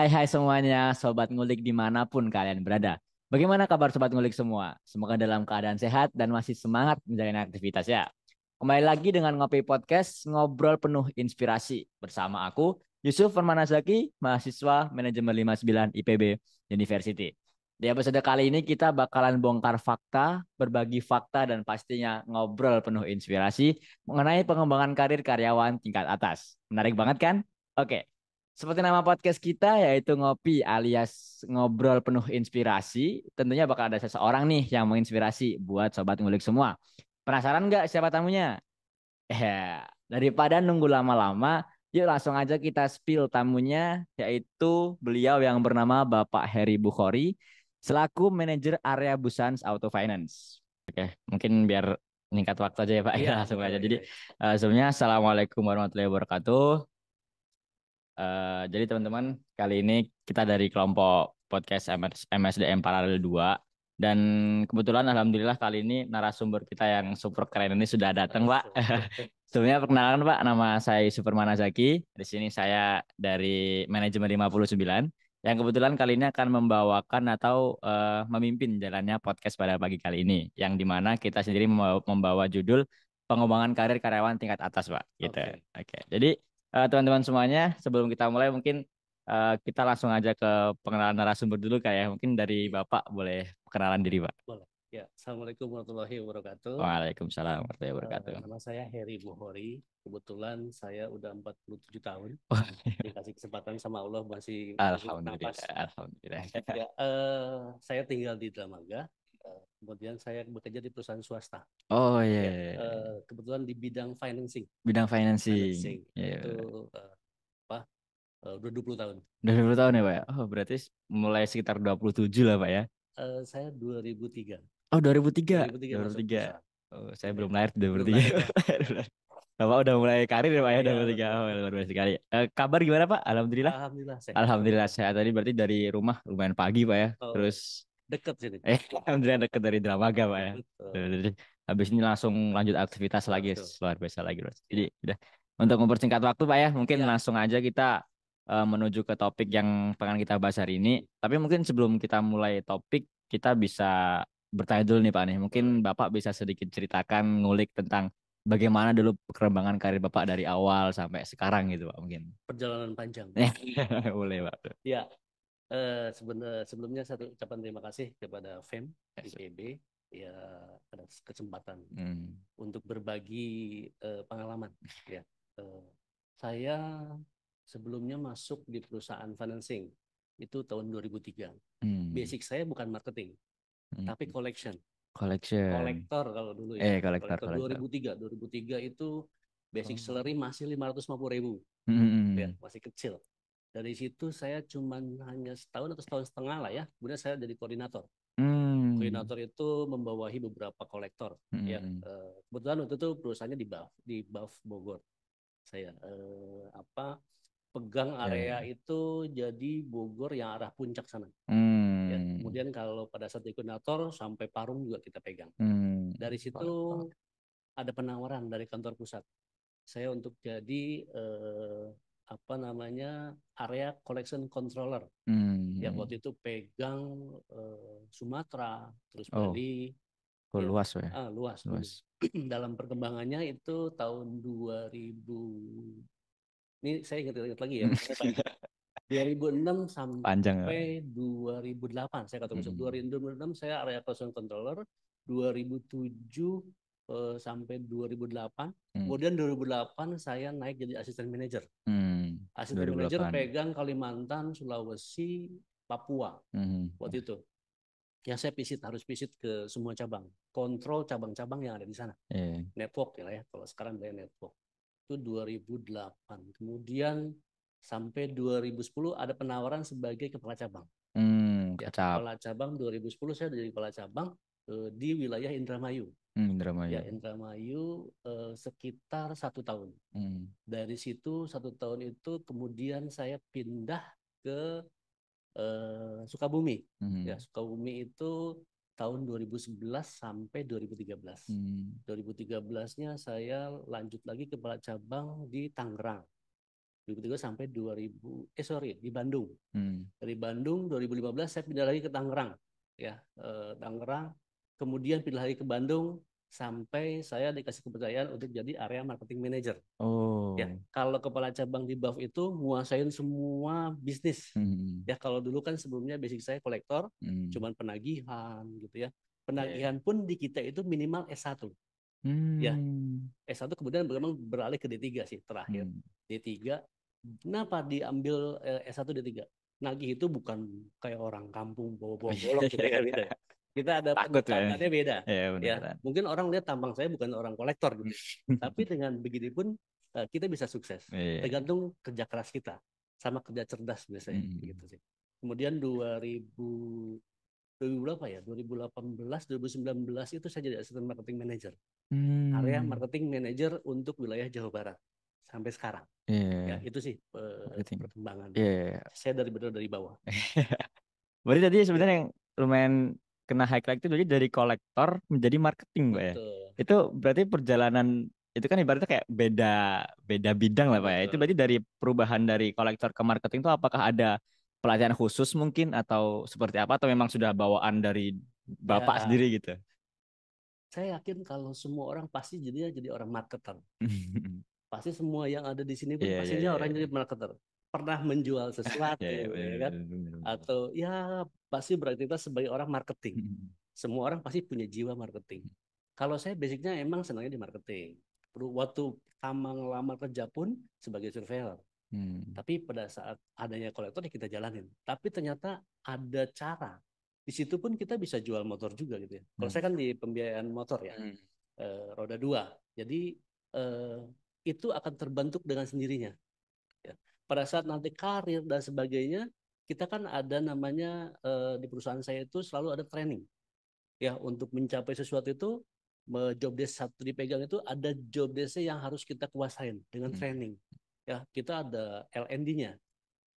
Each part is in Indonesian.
Hai semuanya, Sobat Ngulik dimanapun kalian berada. Bagaimana kabar Sobat Ngulik semua? Semoga dalam keadaan sehat dan masih semangat menjalani aktivitas ya. Kembali lagi dengan Ngopi Podcast, ngobrol penuh inspirasi. Bersama aku, Yusuf Fermanazaki, mahasiswa Manajemen 59 IPB University. Di episode kali ini kita bakalan bongkar fakta, berbagi fakta, dan pastinya ngobrol penuh inspirasi mengenai pengembangan karir karyawan tingkat atas. Menarik banget kan? Oke. Seperti nama podcast kita yaitu Ngopi alias ngobrol penuh inspirasi. Tentunya bakal ada seseorang nih yang menginspirasi buat sobat ngulik semua. Penasaran nggak siapa tamunya? Daripada nunggu lama-lama, yuk langsung aja kita spill tamunya yaitu beliau yang bernama Bapak Heri Bukhori selaku manajer area Busans Auto Finance. Oke, mungkin biar meningkat waktu aja ya Pak ya Iya, langsung aja. boleh, Jadi boleh. sebelumnya Assalamualaikum warahmatullahi wabarakatuh. Jadi teman-teman, kali ini kita dari kelompok podcast MSDM Paralel 2 dan kebetulan alhamdulillah kali ini narasumber kita yang super keren ini sudah datang, Pak. Sebelumnya perkenalkan Pak, nama saya Supermana Zaki. Di sini saya dari manajemen 59 yang kebetulan kali ini akan membawakan atau memimpin jalannya podcast pada pagi kali ini yang dimana kita sendiri membawa judul pengembangan karir karyawan tingkat atas, Pak. Gitu. Oke. Oke. Jadi teman-teman semuanya, sebelum kita mulai mungkin kita langsung aja ke pengenalan narasumber dulu kayak mungkin dari Bapak boleh perkenalan diri, Pak. Boleh. Ya, Assalamualaikum warahmatullahi wabarakatuh. Waalaikumsalam warahmatullahi wabarakatuh. Nama saya Heri Buhori. Kebetulan saya udah 47 tahun. Dikasih kesempatan sama Allah masih Alhamdulillah, napas. alhamdulillah. Ya, saya tinggal di Dramaga. Kemudian saya bekerja di perusahaan swasta. Oh iya, Ya, iya, iya. kebetulan di bidang financing. Bidang Ya, financing. financing. Iya. Itu apa? Udah 20 tahun. Udah 20 tahun ya, Pak ya? Oh, berarti mulai sekitar 27 lah, Pak ya? Saya 2003. Oh, 2003. 2003 masuk 2003. perusahaan. Oh, saya Ya, belum lahir di belum 2003. lahir ya. Bapak udah mulai karir ya, Pak ya, Iya, 2003. betul. Oh, luar biasa sekali. Kabar gimana, Pak? Alhamdulillah. Alhamdulillah sehat. Alhamdulillah sehat. Tadi berarti dari rumah lumayan pagi, Pak ya. Oh, Terus, dekat sini. alhamdulillah deket dari Dramaga, Pak ya. Betul. Jadi, habis ini langsung lanjut aktivitas lagi, Langsung. luar biasa lagi, Bro. Jadi, Ya. udah. Untuk mempersingkat waktu, Pak ya, mungkin Ya. langsung aja kita menuju ke topik yang pengen kita bahas hari ini. Tapi mungkin sebelum kita mulai topik, kita bisa bertanya dulu nih, Pak nih. Mungkin Boleh. Bapak bisa sedikit ceritakan, ngulik tentang bagaimana dulu perkembangan karir Bapak dari awal sampai sekarang gitu, Pak, mungkin. Perjalanan panjang. Boleh, Pak. Ya. Sebelumnya satu ucapan terima kasih kepada FEM IPB ya atas kesempatan Hmm. untuk berbagi pengalaman. Ya. Eh, saya sebelumnya masuk di perusahaan financing itu tahun 2003. Hmm. Basic saya bukan marketing, Hmm. tapi collection. Collection. Kolektor kalau dulu ya. Kolektor, Kolektor kolektor. 2003. 2003 itu basic Oh. salary masih 550.000. Ya, Hmm. masih kecil. Dari situ saya cuman hanya setahun atau setahun setengah lah ya. Kemudian saya jadi koordinator. Hmm. Koordinator itu membawahi beberapa kolektor. Ya, Hmm. kebetulan waktu itu perusahaannya di BAF Bogor. Saya pegang Ya, ya. area itu jadi Bogor yang arah puncak sana. Ya, Hmm. kemudian kalau pada saat di koordinator sampai Parung juga kita pegang. Hmm. Dari situ ada penawaran dari kantor pusat saya untuk jadi area collection controller. Ya Hmm. waktu itu pegang Sumatera, terus Oh, Bali, kok ya luas ya? luas dulu. Luas. Dalam perkembangannya itu tahun 2000, ini saya ingat-ingat lagi ya, 2006 Panjang ya. sampai 2008 saya kata masuk. Hmm. 2006 saya area collection controller, 2007 sampai 2008. Hmm. Kemudian 2008 saya naik jadi asisten manajer. Hmm. Asisten manajer 2008. pegang Kalimantan, Sulawesi, Papua Hmm. waktu itu. Ya saya harus visit ke semua cabang. Kontrol cabang-cabang yang ada di sana. Iya. Network ya, kalau sekarang dari network. Itu 2008. Kemudian sampai 2010 ada penawaran sebagai kepala cabang. Ya, Kacap. kepala cabang 2010 saya jadi kepala cabang di wilayah Indramayu. Ya, Indramayu. Indramayu sekitar 1 tahun. Hmm. Dari situ 1 tahun itu kemudian saya pindah ke Sukabumi. Ya, Hmm. Sukabumi itu tahun 2011 sampai 2013. Hmm. 2013-nya saya lanjut lagi kepala cabang di Tangerang. 2003 sampai 2000 di Bandung. Dari Bandung 2015 saya pindah lagi ke Tangerang, ya Tangerang. Kemudian pindah lagi ke Bandung sampai saya dikasih kepercayaan untuk jadi area marketing manager. Ya, kalau kepala cabang di BAF itu nguasain semua bisnis. Ya, kalau dulu kan sebelumnya basic saya kolektor, cuman penagihan gitu ya. Penagihan pun di kita itu minimal S1. Ya, S1 kemudian memang beralih ke D3 sih terakhir. D3, kenapa diambil S1 D3? Nagih itu bukan kayak orang kampung bawa-bawa golok gitu ya. Kita ada pendekatannya beda. Ya, mungkin orang lihat tampang saya bukan orang kolektor gitu. Tapi dengan begini pun kita bisa sukses. Tergantung kerja keras kita sama kerja cerdas biasanya gitu sih. Kemudian 2000 berapa ya? 2018, 2019 itu saya jadi asisten marketing manager. Area marketing manager untuk wilayah Jawa Barat sampai sekarang. Ya, itu sih perkembangan. Saya dari bawah. Berarti tadi sebenarnya yang lumayan kena highlight itu jadi dari kolektor menjadi marketing, Pak ya. Itu berarti perjalanan itu kan ibaratnya kayak beda bidang lah, Pak ya. Itu berarti dari perubahan dari kolektor ke marketing itu apakah ada pelatihan khusus mungkin atau seperti apa atau memang sudah bawaan dari Bapak sendiri gitu? Saya yakin kalau semua orang pasti jadi orang marketer. Pasti semua yang ada di sini pun pastinya orang jadi marketer. Pernah menjual sesuatu, ya kan? Atau ya pasti beraktivitas sebagai orang marketing. Semua orang pasti punya jiwa marketing. Kalau saya basicnya emang senangnya di marketing. Waktu pertama ngelamar kerja pun sebagai surveyor. Tapi pada saat adanya kolektor ya kita jalanin. Tapi ternyata ada cara. Di situ pun kita bisa jual motor juga gitu ya. Kalau saya kan di pembiayaan motor ya, roda 2. Jadi itu akan terbentuk dengan sendirinya. Ya. Pada saat nanti karir dan sebagainya, kita kan ada namanya di perusahaan saya itu selalu ada training. Ya, untuk mencapai sesuatu itu job desk satu dipegang itu ada job desk yang harus kita kuasain dengan training. Ya, kita ada LND-nya.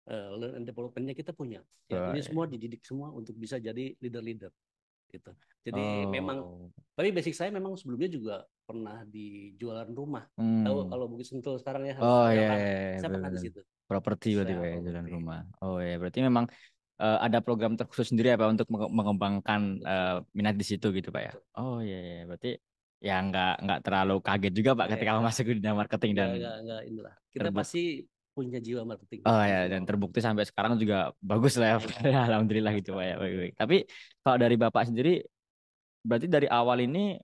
Learn and development-nya kita punya. Ya, ini semua dididik semua untuk bisa jadi leader-leader gitu. Jadi memang tapi basic saya memang sebelumnya juga pernah di jualan rumah. Tahu kalau Bukit Sentul sekarang ya. Saya pernah di situ. Properti berarti Pak ya, jualan rumah. Berarti memang ada program terkhusus sendiri apa untuk mengembangkan minat di situ gitu Pak ya. Berarti ya nggak terlalu kaget juga Pak ketika masuk ke dunia marketing dan nggak inilah. Kita pasti punya jiwa marketing. Dan terbukti sampai sekarang juga bagus lah ya. Alhamdulillah gitu Pak ya. Baik. Tapi kalau dari Bapak sendiri berarti dari awal ini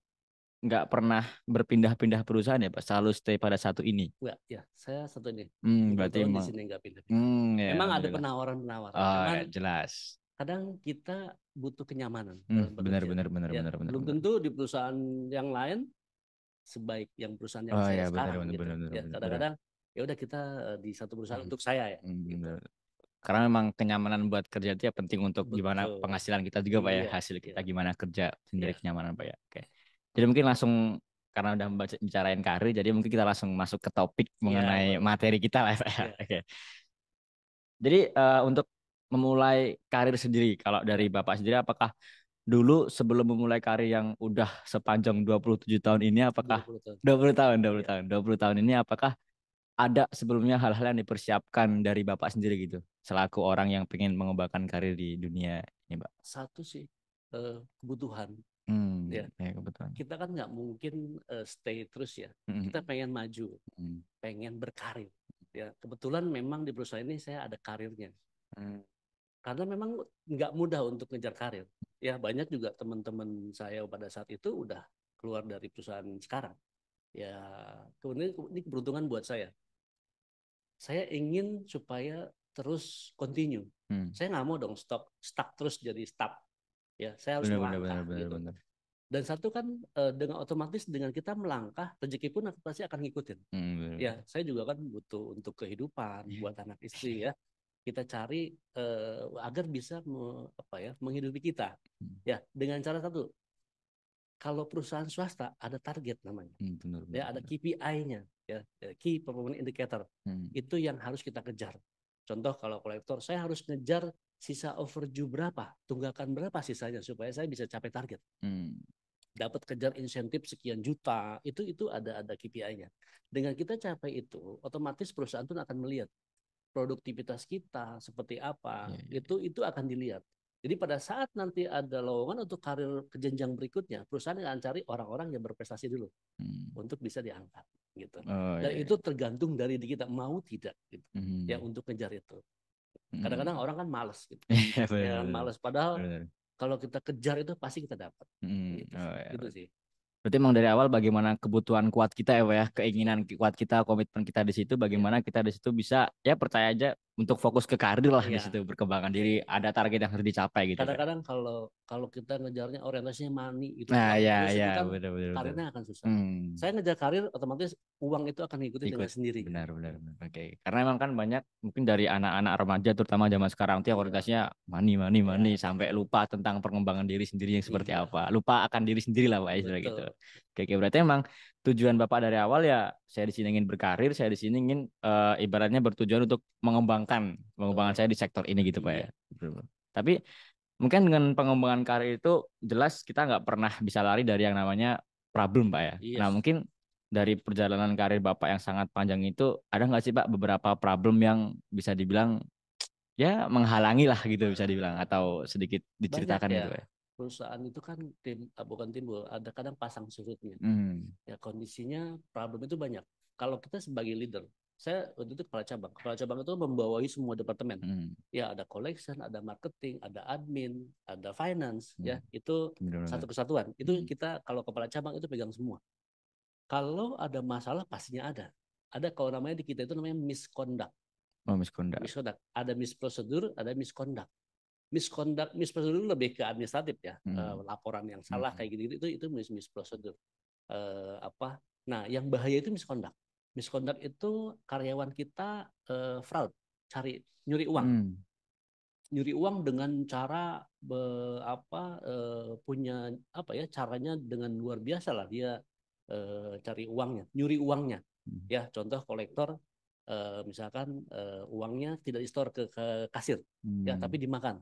nggak pernah berpindah-pindah perusahaan ya Pak, selalu stay pada satu ini. Enggak, ya saya satu ini. Berarti di sini nggak pindah-pindah. Memang ada penawaran-penawaran. Cuman jelas. Kadang kita butuh kenyamanan dalam benar. Belum tentu di perusahaan yang lain sebaik yang perusahaan yang saya sekarang gitu. Kadang-kadang ya udah kita di satu perusahaan untuk saya ya. Gitu. Karena memang kenyamanan buat kerja itu ya penting untuk gimana penghasilan kita juga Pak ya, hasil kita gimana kerja sendiri kenyamanan Pak ya. Oke. Jadi mungkin langsung karena udah bicarain karir, jadi mungkin kita langsung masuk ke topik mengenai materi kita lah Pak ya. Oke. Jadi untuk memulai karir sendiri, kalau dari Bapak sendiri apakah dulu sebelum memulai karir yang udah sepanjang 27 tahun ini apakah 20 tahun ini apakah ada sebelumnya hal-hal yang dipersiapkan dari Bapak sendiri gitu selaku orang yang pengen mengembangkan karir di dunia ini Pak? Satu sih kebutuhan. Kebetulan. Kita kan nggak mungkin stay terus ya. Kita pengen maju, pengen berkarir. Ya kebetulan memang di perusahaan ini saya ada karirnya. Karena memang nggak mudah untuk ngejar karir. Ya banyak juga teman-teman saya pada saat itu udah keluar dari perusahaan sekarang. Ya kemudian ini keberuntungan buat saya. Saya ingin supaya terus continue. Saya nggak mau dong stuck terus jadi staff. Ya saya harus melangkah gitu. Dan satu kan dengan otomatis dengan kita melangkah rezeki pun pasti akan ngikutin. Ya saya juga kan butuh untuk kehidupan buat anak istri ya. Kita cari agar bisa menghidupi kita. Ya, dengan cara satu. Kalau perusahaan swasta ada target namanya. Ya, ada KPI-nya, ya, Key Performance Indicator. Itu yang harus kita kejar. Contoh kalau kolektor, saya harus ngejar sisa overdue berapa, tunggakan berapa sisanya supaya saya bisa capai target. dapat kejar insentif sekian juta, itu ada KPI-nya. Dengan kita capai itu, otomatis perusahaan pun akan melihat produktivitas kita seperti apa, itu akan dilihat. Jadi pada saat nanti ada lowongan untuk karir ke jenjang berikutnya, perusahaan akan cari orang-orang yang berprestasi dulu untuk bisa diangkat gitu. Dan itu tergantung dari kita mau tidak gitu. Ya untuk kejar itu. Kadang-kadang orang kan malas gitu. Ya malas, padahal kalau kita kejar itu pasti kita dapat. Gitu. Gitu sih. Berarti emang dari awal bagaimana kebutuhan kuat kita ya, keinginan kuat kita, komitmen kita di situ, bagaimana kita di situ bisa ya percaya aja untuk fokus ke karir lah di situ, berkembangkan diri, ada target yang harus dicapai gitu. Kadang-kadang kalau kita ngejarnya orientasinya money gitu, nah, terus itu kan bener. karirnya akan susah. Saya ngejar karir, otomatis uang itu akan ngikutin dengan sendiri. Benar. Oke. Karena emang kan banyak mungkin dari anak-anak remaja terutama zaman sekarang tuh orientasinya money sampai lupa tentang pengembangan diri sendiri yang seperti apa. Lupa akan diri sendiri lah Pak istilah gitu. Oke, berarti emang tujuan Bapak dari awal ya saya di sini ingin berkarir, saya di sini ingin ibaratnya bertujuan untuk mengembangkan saya di sektor ini gitu Pak ya. Tapi mungkin dengan pengembangan karir itu jelas kita nggak pernah bisa lari dari yang namanya problem Pak ya. Nah mungkin dari perjalanan karir Bapak yang sangat panjang itu ada nggak sih Pak beberapa problem yang bisa dibilang ya menghalangi lah gitu bisa dibilang atau sedikit diceritakan gitu Pak? Perusahaan itu kan bukan timbul, ada kadang pasang surutnya. Ya kondisinya problem itu banyak. Kalau kita sebagai leader, saya waktu itu kepala cabang itu membawahi semua departemen. Ya ada collection, ada marketing, ada admin, ada finance, ya itu satu kesatuan. Itu kita kalau kepala cabang itu pegang semua. Kalau ada masalah pastinya ada. Ada kalau namanya di kita itu namanya misconduct. Misconduct. Ada misprosedur, ada misconduct. Misprosedur lebih ke administratif ya, laporan yang salah kayak gitu itu misprosedur. Nah yang bahaya itu misconduct. Misconduct itu karyawan kita fraud, nyuri uang dengan cara punya caranya dengan luar biasa lah dia cari uangnya, nyuri uangnya. Ya contoh kolektor misalkan uangnya tidak di-store ke kasir, ya tapi dimakan.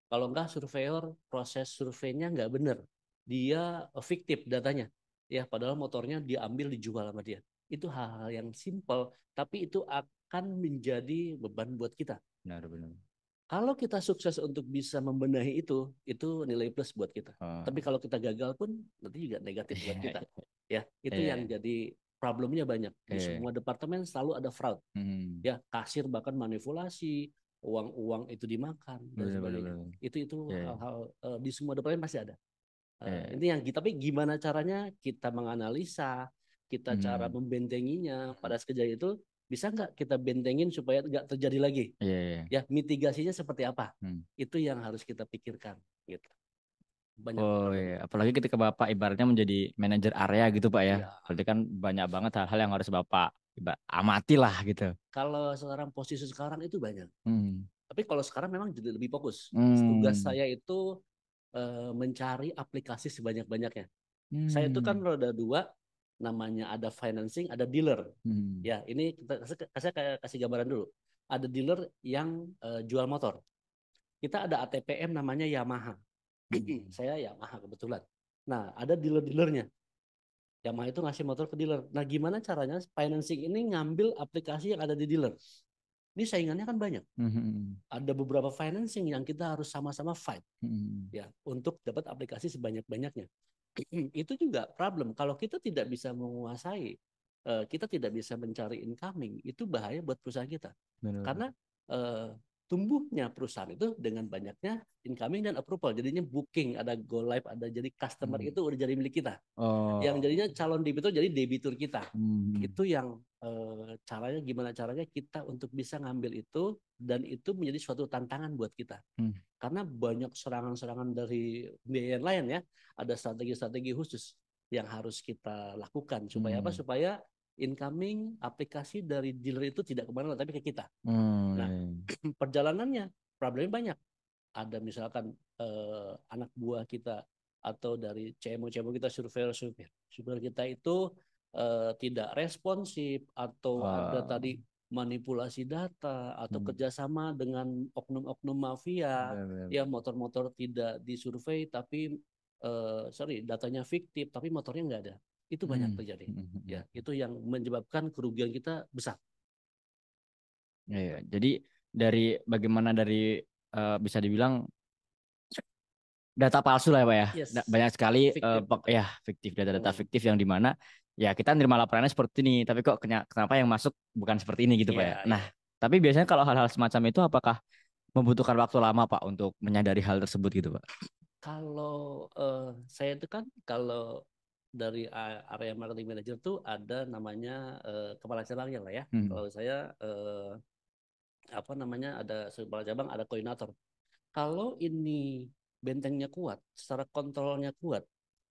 Kalau enggak surveyor proses surveinya enggak benar, dia fiktif datanya, ya padahal motornya diambil dijual sama dia. Itu hal-hal yang simpel, tapi itu akan menjadi beban buat kita. Benar. Kalau kita sukses untuk bisa membenahi itu nilai plus buat kita. Tapi kalau kita gagal pun nanti juga negatif buat kita. Ya, itu yang jadi problemnya banyak. Di semua departemen selalu ada fraud. Ya, kasir bahkan manipulasi, uang itu dimakan dan sebagainya. Itu hal-hal di semua departemen pasti ada. Ini yang tapi gimana caranya kita menganalisa, kita cara membentenginya pada kejadian itu bisa nggak kita bentengin supaya nggak terjadi lagi? Ya mitigasinya seperti apa? Itu yang harus kita pikirkan. Gitu. Banyak apalagi ketika Bapak ibaratnya menjadi manajer area gitu Pak ya. Berarti kan banyak banget hal-hal yang harus Bapak amati lah gitu. Kalau sekarang posisi sekarang itu banyak. Tapi kalau sekarang memang jadi lebih fokus. Tugas saya itu mencari aplikasi sebanyak-banyaknya. Saya itu kan roda dua, namanya ada financing, ada dealer. Ya, ini saya kasih gambaran dulu. Ada dealer yang jual motor. Kita ada ATPM namanya Yamaha. Saya Yamaha kebetulan. Nah, ada dealer-dealernya. Yamaha itu ngasih motor ke dealer. Nah, gimana caranya financing ini ngambil aplikasi yang ada di dealer? Ini saingannya kan banyak. Ada beberapa financing yang kita harus sama-sama fight, ya, untuk dapat aplikasi sebanyak-banyaknya. Itu juga problem. Kalau kita tidak bisa menguasai, kita tidak bisa mencari incoming, itu bahaya buat perusahaan kita. Karena tumbuhnya perusahaan itu dengan banyaknya incoming dan approval. Jadinya booking, ada go live, ada jadi customer itu udah jadi milik kita. Yang jadinya calon debitur jadi debitur kita. Itu yang gimana caranya kita untuk bisa ngambil itu, dan itu menjadi suatu tantangan buat kita. Karena banyak serangan-serangan dari biaya lain ya. Ada strategi-strategi khusus yang harus kita lakukan supaya apa? Supaya incoming aplikasi dari dealer itu tidak kemana-mana tapi ke kita. Nah, perjalanannya problemnya banyak. Ada misalkan anak buah kita atau dari CMO kita, surveyor kita itu tidak responsif, atau ada tadi manipulasi data atau kerjasama dengan oknum-oknum mafia, ya motor-motor tidak disurvei tapi datanya fiktif tapi motornya nggak ada. Itu banyak terjadi. Ya, itu yang menyebabkan kerugian kita besar. Ya, jadi bagaimana dari bisa dibilang data palsu lah ya Pak ya. Yes. Banyak sekali fiktif data-data fiktif yang dimana ya kita nerima laporannya seperti ini, tapi kok kenapa yang masuk bukan seperti ini gitu Pak ya. Nah, tapi biasanya kalau hal-hal semacam itu apakah membutuhkan waktu lama Pak untuk menyadari hal tersebut gitu Pak? Kalau saya itu kan kalau dari area marketing manager tuh ada namanya kepala cabangnya lah ya. Kalau saya ada kepala cabang, ada koordinator. Kalau ini bentengnya kuat, secara kontrolnya kuat,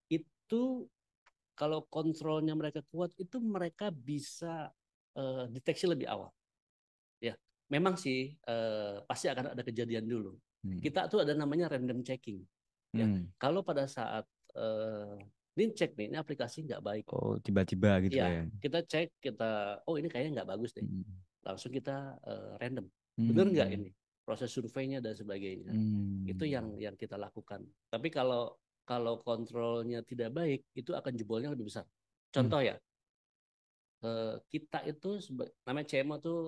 itu kalau kontrolnya mereka kuat, itu mereka bisa deteksi lebih awal. Ya, memang sih pasti akan ada kejadian dulu. Kita tuh ada namanya random checking. Ya, kalau pada saat ini cek nih, ini aplikasi nggak baik. Oh, tiba-tiba gitu ya. Kita cek, oh ini kayaknya nggak bagus deh. Langsung kita random. Bener nggak ini? Proses surveinya dan sebagainya. Itu yang kita lakukan. Tapi kalau kontrolnya tidak baik, itu akan jebolnya lebih besar. Contoh ya, kita itu namanya CMO tuh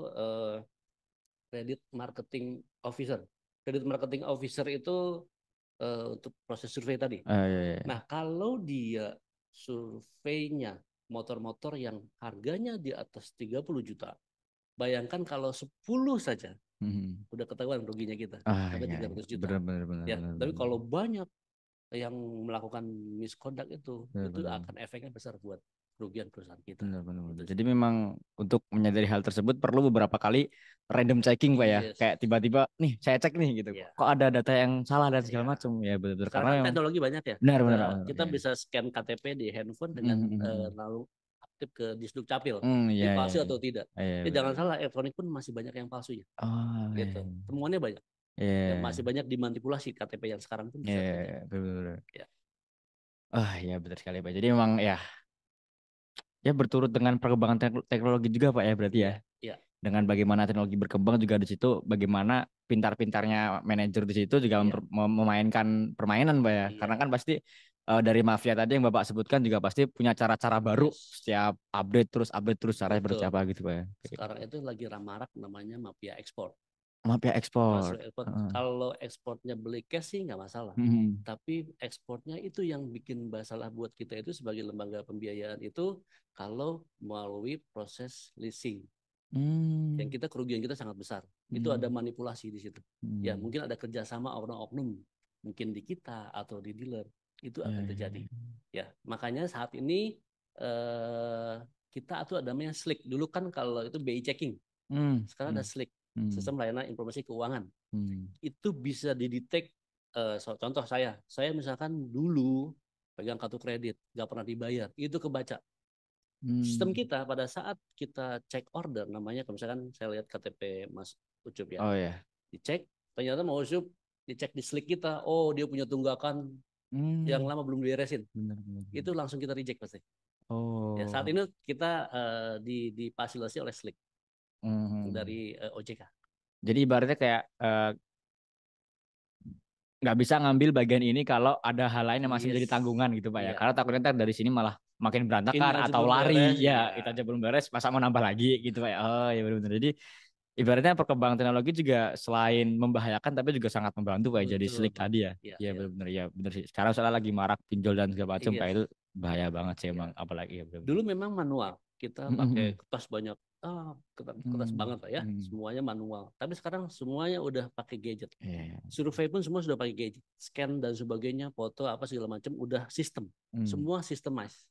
Credit Marketing Officer. Credit Marketing Officer itu untuk proses survei tadi. Iya. Nah, kalau dia surveinya motor-motor yang harganya di atas 30 juta, bayangkan kalau 10 saja, udah ketahuan ruginya kita. Sampai 300 juta. Benar. Tapi kalau banyak yang melakukan misconduct itu akan efeknya besar buat kerugian perusahaan kita. Benar. Jadi memang untuk menyadari hal tersebut perlu beberapa kali random checking Pak ya. Kayak tiba-tiba nih saya cek nih gitu. Kok ada data yang salah dan segala macam. Ya benar. Karena kan teknologi banyak ya. Benar. Kita bisa scan KTP di handphone dengan lalu aktif ke Disduk Capil. Ini palsu atau tidak. Jangan salah, elektronik pun masih banyak yang palsu ya. Gitu. Temuannya banyak. Ya, masih banyak dimanipulasi KTP yang sekarang pun bisa terjadi. Benar. Ya benar sekali Pak. Jadi memang ya berturut dengan perkembangan teknologi juga Pak ya berarti ya. Iya. Dengan bagaimana teknologi berkembang juga di situ, bagaimana pintar-pintarnya manajer di situ juga memainkan permainan Pak ya. Karena kan pasti dari mafia tadi yang Bapak sebutkan juga pasti punya cara-cara baru setiap update terus caranya seperti apa gitu Pak ya. Sekarang itu lagi ramarak namanya mafia ekspor. Mafia ekspor. Kalau ekspornya beli cash sih nggak masalah. Tapi ekspornya itu yang bikin masalah buat kita itu sebagai lembaga pembiayaan itu kalau melalui proses leasing. Yang kerugian kita sangat besar. Itu ada manipulasi di situ. Ya mungkin ada kerjasama oknum-oknum, mungkin di kita atau di dealer, itu akan terjadi. Ya makanya saat ini kita tuh ada namanya SLIC. Dulu kan kalau itu BI checking, sekarang ada SLIC, sistem layanan informasi keuangan. Itu bisa didetek. Contoh saya misalkan dulu pegang kartu kredit nggak pernah dibayar, itu kebaca. Sistem kita pada saat kita cek order, namanya misalkan saya lihat KTP Mas Ucup ya, dicek ternyata Mas Ucup dicek di SLIC kita, oh dia punya tunggakan yang lama belum diberesin, itu langsung kita reject pasti. Ya, saat ini kita difasilitasi oleh SLIC dari OJK. Jadi ibaratnya kayak nggak bisa ngambil bagian ini kalau ada hal lain yang masih menjadi tanggungan gitu Pak ya. Karena takutnya ntar dari sini malah makin berantakan atau lari kita aja belum beres masa mau nambah lagi gitu Pak ya. Oh ya benar-benar. Jadi ibaratnya perkembangan teknologi juga selain membahayakan tapi juga sangat membantu Pak ya. Jadi SLIC tadi ya. Iya benar-benar ya benar sih. Sekarang soalnya lagi marak pinjol dan segala macam kayak itu bahaya banget sih emang apalagi ya. Dulu memang manual. Kita pakai kertas banyak, kertas banget lah ya, semuanya manual. Tapi sekarang semuanya udah pakai gadget. Survei pun semua sudah pakai gadget, scan dan sebagainya, foto apa segala macam udah sistem, semua systemized.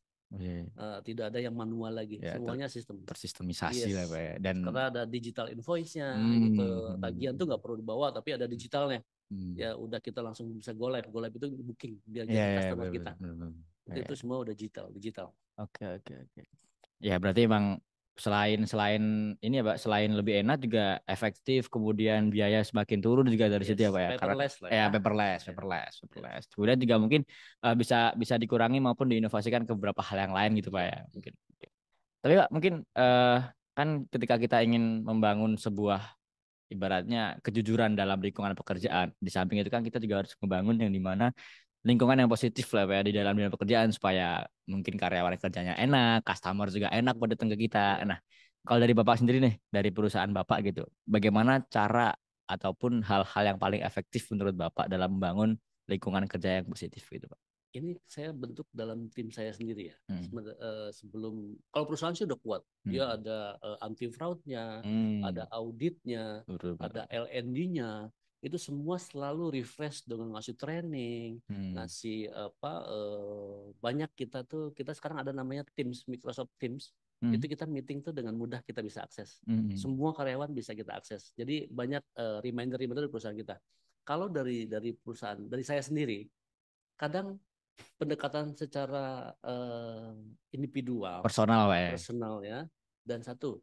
Tidak ada yang manual lagi, semuanya sistem. Tersistemisasi lah Pak ya. Dan karena ada digital invoice-nya, gitu. Tagihan tuh nggak perlu dibawa, tapi ada digitalnya. Ya udah kita langsung bisa go live itu booking biar jadi customer kita. Itu semua udah digital. Oke. Ya berarti emang selain ini ya Pak, selain lebih enak juga efektif, kemudian biaya semakin turun juga dari situ ya Pak ya. Paperless lah ya. Paperless. Kemudian juga mungkin bisa dikurangi maupun diinovasikan ke beberapa hal yang lain gitu Pak ya. Mungkin. Tapi Pak mungkin kan ketika kita ingin membangun sebuah ibaratnya kejujuran dalam lingkungan pekerjaan, di samping itu kan kita juga harus membangun yang dimana lingkungan yang positif lah Pak ya di dalam dunia pekerjaan supaya mungkin karyawan kerjanya enak, customer juga enak buat datang ke kita. Nah, kalau dari Bapak sendiri nih, dari perusahaan Bapak gitu, bagaimana cara ataupun hal-hal yang paling efektif menurut Bapak dalam membangun lingkungan kerja yang positif gitu Pak? Ini saya bentuk dalam tim saya sendiri ya. Hmm. Sebelum kalau perusahaan sih udah kuat, dia Hmm. ada anti fraudnya, Hmm. ada auditnya, Betul, ada betul. L&D-nya. Itu semua selalu refresh dengan ngasih training, Hmm. ngasih apa banyak kita sekarang ada namanya Teams, Microsoft Teams. Hmm. Itu kita meeting tuh dengan mudah kita bisa akses. Hmm. Semua karyawan bisa kita akses. Jadi banyak reminder-reminder dari perusahaan kita. Kalau dari perusahaan, dari saya sendiri, kadang pendekatan secara individual, Personal Pak ya. personal ya, dan satu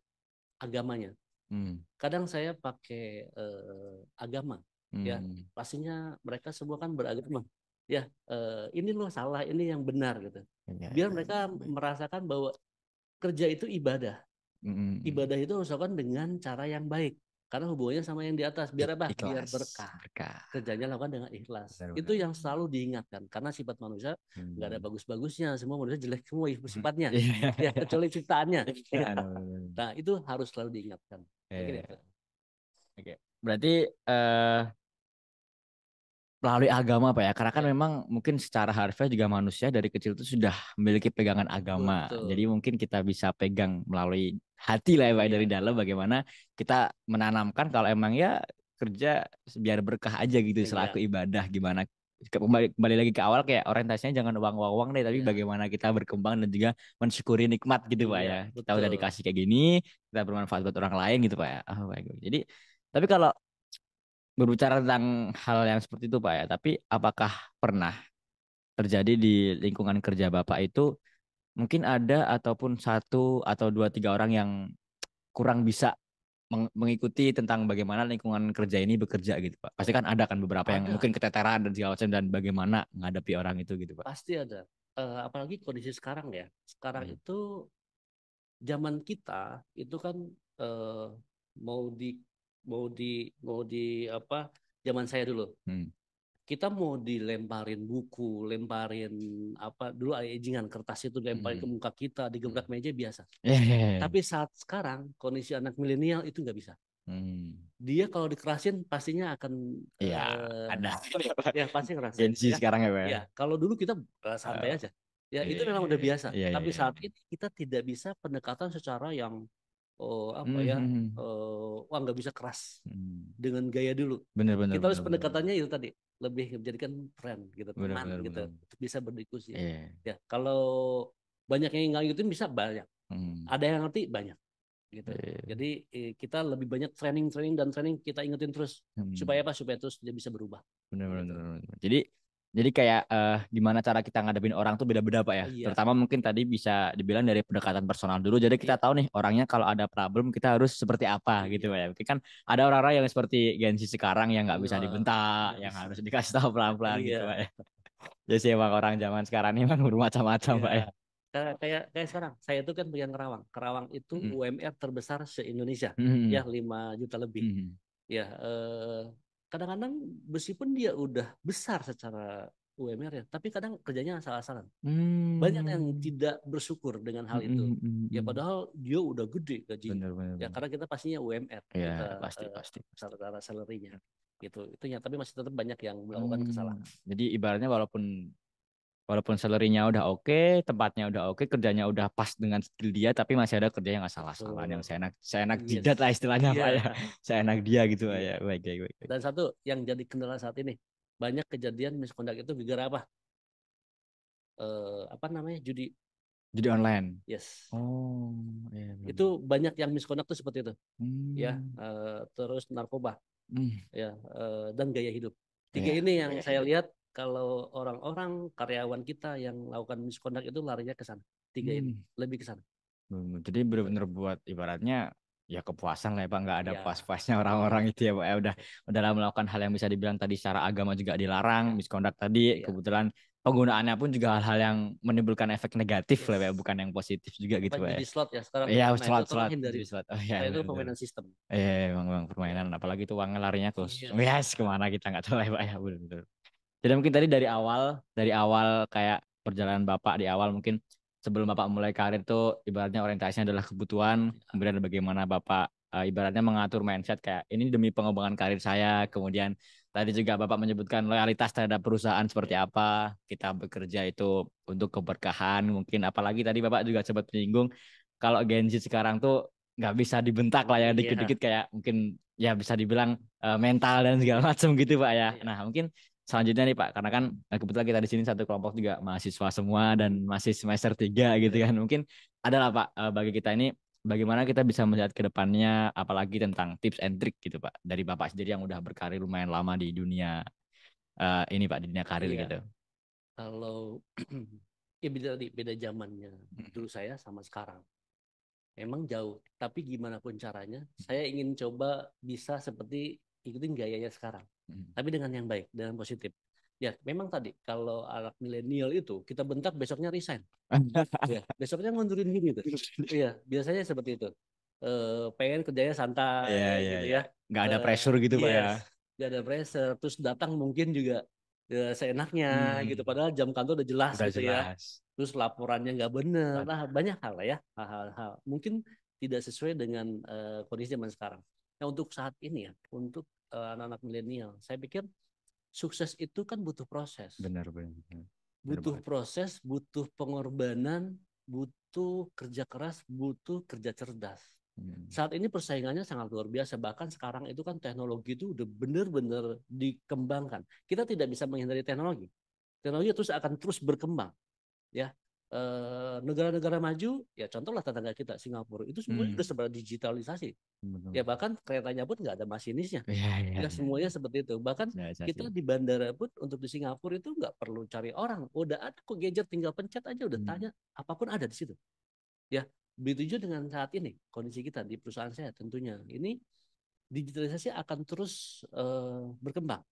agamanya. Hmm. Kadang saya pakai agama, ya Hmm. pastinya mereka semua kan beragama, ya ini loh salah, ini yang benar gitu. Ya, Biar ya, mereka baik. merasakan bahwa kerja itu ibadah, Hmm. ibadah itu harus dilakukan dengan cara yang baik. Karena hubungannya sama yang di atas. Biar apa? Biar Ikhlas, berkah. berkah. Kerjanya lakukan dengan ikhlas. Benar, Itu benar. yang selalu diingatkan. Karena sifat manusia nggak ada Hmm. bagus-bagusnya. Semua manusia jelek semua sifatnya. Iya. Ya, kecuali ciptaannya. Aduh. Nah, itu harus selalu diingatkan. Mungkin Eh, itu. Oke. Berarti eh, melalui agama Pak ya. Karena kan Ya, memang mungkin secara harfiah juga manusia dari kecil itu sudah memiliki pegangan agama. Jadi betul. mungkin kita bisa pegang melalui hati lah ya Pak dari Iya, dalam bagaimana kita menanamkan kalau emang ya kerja biar berkah aja gitu selaku iya, ibadah gimana kembali lagi ke awal kayak orientasinya jangan uang deh tapi iya, bagaimana kita berkembang dan juga mensyukuri nikmat gitu Pak iya, ya. Kita udah betul. dikasih kayak gini, kita bermanfaat buat orang lain gitu Pak ya. Oh, baik. Jadi tapi kalau berbicara tentang hal yang seperti itu Pak ya, tapi apakah pernah terjadi di lingkungan kerja Bapak itu mungkin ada ataupun satu atau dua tiga orang yang kurang bisa mengikuti tentang bagaimana lingkungan kerja ini bekerja gitu Pak. Pasti kan ada kan beberapa yang Ada, mungkin keteteran dan segala macam dan bagaimana menghadapi orang itu gitu Pak. pasti ada. Apalagi kondisi sekarang ya. Sekarang Hmm. itu zaman kita itu kan eh, mau di mau di apa zaman saya dulu Hmm. kita mau dilemparin buku, lemparin apa dulu ejingan kertas itu dilemparin ke Hmm. muka kita, digebrak meja biasa. Yeah. Tapi saat sekarang kondisi anak milenial itu nggak bisa. Hmm. Dia kalau dikerasin pastinya akan Iya, ada. ya pasti ngerasain Gen Z ya. sekarang ya Pak ya. Ya, kalau dulu kita santai aja. Ya, itu memang udah biasa. Iya, iya, Tapi iya. saat ini kita tidak bisa pendekatan secara yang apa Hmm. ya Hmm, hmm. wah nggak bisa keras Hmm. dengan gaya dulu. Bener, bener, Kita harus bener, bener, bener. pendekatannya itu tadi lebih menjadikan friend gitu, Bener, teman bener, gitu, bener. untuk bisa berdiskusi. Iya. Ya, kalau banyak yang nggak ngikutin bisa banyak. Hmm. Ada yang ngerti banyak gitu. Iya. Jadi kita lebih banyak training dan training kita ingetin terus Hmm. supaya apa? Supaya terus dia bisa berubah. Bener, bener, Gitu. bener, bener. Jadi kayak gimana cara kita ngadepin orang tuh beda-beda Pak ya. Iya, Terutama mungkin tadi bisa dibilang dari pendekatan personal dulu. Jadi kita iya, tahu nih orangnya kalau ada problem kita harus seperti apa gitu iya. Pak ya. Mungkin kan ada orang-orang yang seperti Gen Z sekarang yang nggak bisa Wah, dibentak, nggak yang bisa. harus dikasih tahu pelan-pelan gitu Pak Iya, ya. Jadi emang orang zaman sekarang ini memang bermacam-macam iya. Pak ya. Kayak sekarang, saya itu kan punya Kerawang. Kerawang itu Hmm. UMR terbesar se-Indonesia, ya Hmm. 5 juta lebih. Hmm. Ya, kadang-kadang meskipun dia udah besar secara UMR ya, tapi kadang kerjanya asal-asalan. Banyak yang Hmm. tidak bersyukur dengan hal Hmm. itu. Hmm. Hmm. Ya Hmm. padahal dia udah gede gajinya. Bener, bener, Ya bener. karena kita pastinya UMR, Iya, kita pasti, pasti, pasti. secara salary-nya. Gitu. Itu ya, tapi masih tetap banyak yang melakukan Hmm. kesalahan. Jadi ibaratnya walaupun walaupun salary-nya udah oke, tempatnya udah oke, kerjanya udah pas dengan skill dia, tapi masih ada kerja yang nggak salah-salah, yang Betul. seenak Yes. jidat lah istilahnya Pak ya, Iya. seenak dia gitu Pak ya. Iya. Baik, baik, baik, baik. Dan satu yang jadi kendala saat ini, banyak kejadian misconduct itu gara apa? Apa namanya? Judi. Jadi online. Yes. Oh, iya Itu benar. banyak yang misconduct itu seperti itu. Ya, Hmm. terus narkoba, Hmm. ya, dan gaya hidup. Tiga Iya. ini yang saya lihat kalau orang-orang karyawan kita yang melakukan misconduct itu larinya ke sana. Tiga ini Hmm. lebih ke sana. Jadi benar-benar buat ibaratnya ya kepuasan lah ya Pak, nggak ada Ya, puas-puasnya orang-orang iya, itu ya Pak ya udah dalam melakukan hal yang bisa dibilang tadi secara agama juga dilarang, ya, misconduct tadi iya. kebetulan penggunaannya pun juga hal-hal yang menimbulkan efek negatif lah Pak ya, Yes. bukan yang positif juga gitu Apa Pak ya. judi slot ya sekarang Iya, ya. Nah itu tolong slot jadi hindarin. slot. Oh iya Nah itu benar. permainan sistem. Iya, emang Ya. permainan apalagi itu uangnya larinya ke Iya. yes kemana kita nggak tahu ya Pak ya benar. Jadi mungkin tadi dari awal kayak perjalanan Bapak di awal mungkin sebelum Bapak mulai karir tuh ibaratnya orientasinya adalah kebutuhan, kemudian bagaimana Bapak ibaratnya mengatur mindset kayak ini demi pengembangan karir saya, kemudian tadi juga Bapak menyebutkan loyalitas terhadap perusahaan seperti apa, kita bekerja itu untuk keberkahan, mungkin apalagi tadi Bapak juga sempat menyinggung kalau Gen Z sekarang tuh nggak bisa dibentak lah ya Iya. dikit-dikit kayak mungkin ya bisa dibilang mental dan segala macam gitu Pak ya. Iya. Nah mungkin selanjutnya nih Pak, karena kan kebetulan kita di sini satu kelompok juga mahasiswa semua dan masih semester 3 gitu Iya. kan. Mungkin adalah Pak bagi kita ini bagaimana kita bisa melihat ke depannya apalagi tentang tips and trick gitu Pak dari Bapak sendiri yang udah berkarir lumayan lama di dunia ini Pak di dunia karir Iya. gitu. Kalau ya beda zamannya dulu saya sama sekarang. Emang jauh, tapi gimana pun caranya, saya ingin coba bisa seperti ikutin gayanya sekarang. Tapi dengan yang baik, dengan positif. Ya, memang tadi kalau anak milenial itu kita bentak besoknya resign. Ya, besoknya ngundurin diri tuh. Iya, biasanya seperti itu. Pengen kerjanya Iya santai iya gitu iya. ya. Nggak ada pressure gitu Pak ya. Yes, gak ada pressure. Terus datang mungkin juga seenaknya gitu. Hmm, Padahal jam kantor udah jelas udah gitu ya. jelas. Terus laporannya nggak bener. Waduh. Nah, banyak hal lah ya, hal-hal mungkin tidak sesuai dengan kondisi zaman sekarang. Nah, untuk saat ini ya, untuk anak-anak milenial, saya pikir sukses itu kan butuh proses. Benar benar. Benar benar Butuh banget. proses, butuh pengorbanan, butuh kerja keras, butuh kerja cerdas. Hmm. Saat ini persaingannya sangat luar biasa. Bahkan sekarang itu kan teknologi itu udah benar-benar dikembangkan. Kita tidak bisa menghindari teknologi. Teknologi terus akan terus berkembang. Ya, negara-negara maju, ya contohlah tetangga kita Singapura itu semuanya Hmm. sudah serba digitalisasi. Betul. Ya bahkan keretanya pun nggak ada masinisnya. Iya iya Ya iya. semuanya seperti itu. Bahkan Iya sih. kita di bandara pun untuk di Singapura itu nggak perlu cari orang. Udah ada kok gadget, tinggal pencet aja udah Hmm. tanya. Apapun ada di situ. Ya, begitu juga dengan saat ini kondisi kita di perusahaan saya tentunya. Ini digitalisasi akan terus berkembang.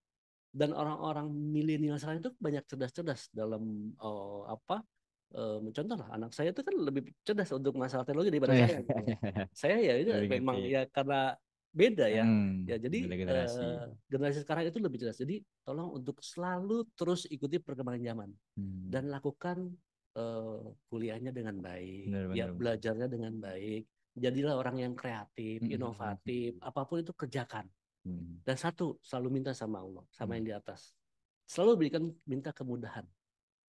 Dan orang-orang milenial sekarang itu banyak cerdas-cerdas dalam apa contoh lah anak saya itu kan lebih cerdas untuk masalah teknologi daripada Iya. saya. Saya ya itu Lebih ngerti. memang ya karena beda ya. Ya jadi Beda generasi. generasi sekarang itu lebih jelas. Jadi tolong untuk selalu terus ikuti perkembangan zaman Hmm. dan lakukan kuliahnya dengan baik, Benar ya benar benar. belajarnya dengan baik. Jadilah orang yang kreatif, inovatif, apapun itu kerjakan. Hmm. Dan satu, selalu minta sama Allah, sama Hmm. yang di atas. Selalu berikan minta kemudahan,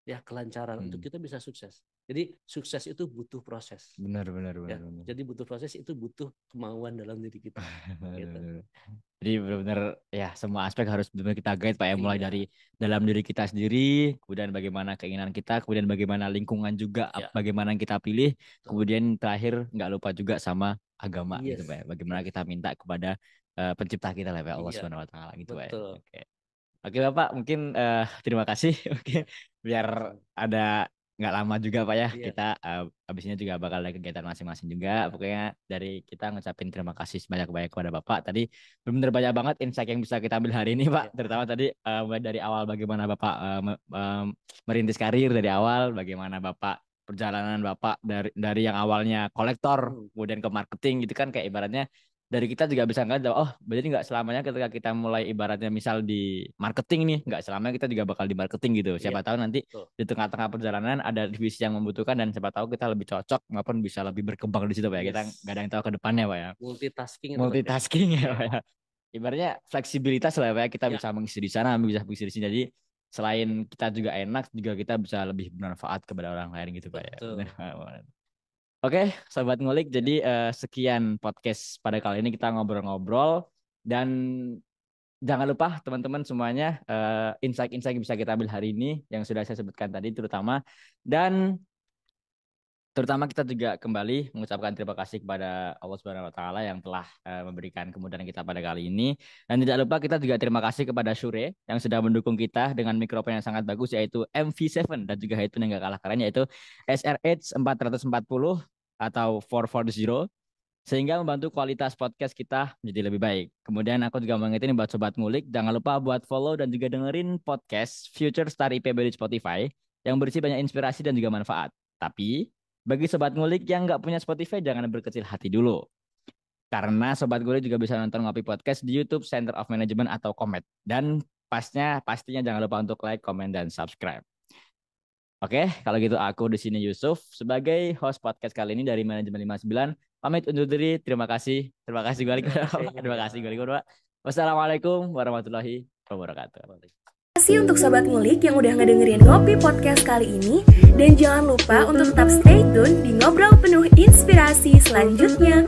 ya kelancaran untuk Hmm. kita bisa sukses. Jadi sukses itu butuh proses, Benar benar ya. benar benar. Jadi butuh proses itu butuh kemauan dalam diri kita, Benar, gitu. benar. Jadi benar-benar ya semua aspek harus benar-benar kita guide Pak ya mulai dari Iya, dalam diri kita sendiri, kemudian bagaimana keinginan kita, kemudian bagaimana lingkungan juga, ya, bagaimana yang kita pilih, betul. kemudian terakhir nggak lupa juga sama agama gitu Pak Yes, ya. Bagaimana yes, kita minta kepada pencipta kita lah Pak Allah iya, Subhanahu wa taala gitu Pak ya. betul. Oke. Oke Bapak, mungkin terima kasih. Oke, Ya, biar sama-sama. ada nggak lama juga Pak ya. Iya, Kita abis ini juga bakal ada kegiatan masing-masing juga. Pokoknya dari kita ngucapin terima kasih sebanyak-banyak kepada Bapak. Tadi benar-benar banyak banget insight yang bisa kita ambil hari ini Pak. iya, Terutama tadi mulai dari awal bagaimana Bapak merintis karir dari awal, bagaimana Bapak perjalanan Bapak dari yang awalnya kolektor hmm, kemudian ke marketing gitu kan kayak ibaratnya dari kita juga bisa ngeliat oh berarti nggak selamanya ketika kita mulai ibaratnya misal di marketing nih nggak selamanya kita juga bakal di marketing gitu iya, siapa tahu nanti betul. di tengah-tengah perjalanan ada divisi yang membutuhkan dan siapa tahu kita lebih cocok maupun bisa lebih berkembang di situ Pak ya kita nggak ada Yes, yang tahu ke depannya Pak ya multitasking itu penting. multitasking ya Iya, Pak ya ibaratnya fleksibilitas lah Pak ya kita iya, bisa mengisi di sana bisa mengisi di sini jadi selain kita juga enak juga kita bisa lebih bermanfaat kepada orang lain gitu Pak ya benar betul. Pak. Oke, Sobat Ngulik. Ya, Jadi sekian podcast pada kali ini kita ngobrol-ngobrol dan jangan lupa teman-teman semuanya insight-insight yang bisa kita ambil hari ini yang sudah saya sebutkan tadi terutama kita juga kembali mengucapkan terima kasih kepada Allah Subhanahu wa taala yang telah memberikan kemudahan kita pada kali ini. Dan tidak lupa kita juga terima kasih kepada Shure yang sudah mendukung kita dengan mikrofon yang sangat bagus yaitu MV7 dan juga headphone yang gak kalah keren yaitu SRH 440 atau 440 sehingga membantu kualitas podcast kita menjadi lebih baik. Kemudian aku juga mengingetin buat Sobat Ngulik, jangan lupa buat follow dan juga dengerin podcast Future Star IPB di Spotify yang berisi banyak inspirasi dan juga manfaat. Tapi bagi Sobat Ngulik yang nggak punya Spotify, jangan berkecil hati dulu. Karena Sobat Ngulik juga bisa nonton Ngopi Podcast di YouTube Center of Management atau Komet. Dan pastinya jangan lupa untuk like, comment, dan subscribe. Oke, kalau gitu aku di sini Yusuf sebagai host podcast kali ini dari Manajemen 59. Pamit undur diri. Terima kasih. Terima kasih balik. Terima kasih balik. Wassalamualaikum warahmatullahi wabarakatuh. Terima kasih untuk Sobat Ngulik yang udah ngedengerin Ngopi Podcast kali ini. Dan jangan lupa untuk tetap stay tune di Ngobrol Penuh Inspirasi selanjutnya.